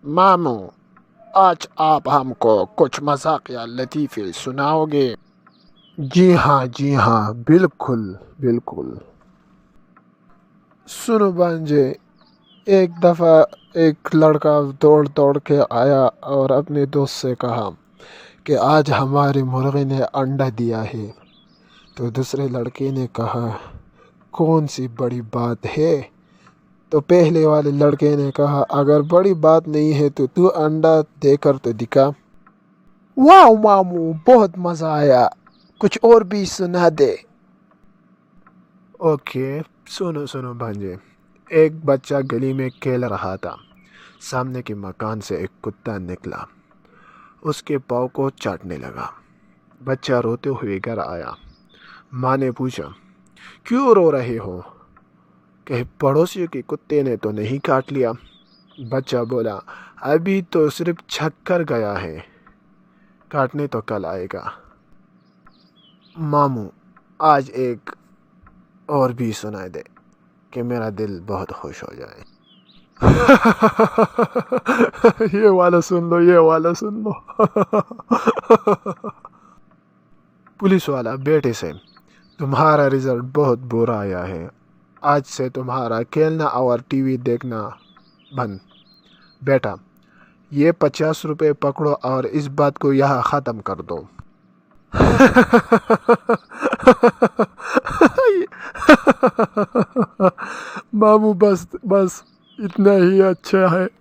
ماموں، آج آپ ہم کو کچھ مذاقیہ لطیفے سناؤ گے؟ جی ہاں، بالکل بالکل۔ سنو بانجے، ایک دفعہ ایک لڑکا دوڑ کے آیا اور اپنے دوست سے کہا کہ آج ہماری مرغی نے انڈا دیا ہے۔ تو دوسرے لڑکے نے کہا کون سی بڑی بات ہے؟ تو پہلے والے لڑکے نے کہا اگر بڑی بات نہیں ہے تو انڈا دے کر تو دکھا۔ واہ ماموں، بہت مزہ آیا، کچھ اور بھی سنا دے۔ اوکے، سنو بھانجے، ایک بچہ گلی میں کھیل رہا تھا۔ سامنے کے مکان سے ایک کتا نکلا، اس کے پاؤں کو چاٹنے لگا۔ بچہ روتے ہوئے گھر آیا۔ ماں نے پوچھا کیوں رو رہے ہو؟ کہ پڑوسی کے کتے نے تو نہیں کاٹ لیا؟ بچہ بولا ابھی تو صرف چھک کر گیا ہے، کاٹنے تو کل آئے گا۔ ماموں، آج ایک اور بھی سنا دے کہ میرا دل بہت خوش ہو جائے۔ یہ والا سن لو۔ پولیس والا بیٹے سے تمہارا رزلٹ بہت برا آیا ہے، آج سے تمہارا کھیلنا اور ٹی وی دیکھنا بند۔ بیٹا، یہ 50 روپے پکڑو اور اس بات کو یہاں ختم کر دو۔ ماموں بس اتنا ہی اچھا ہے۔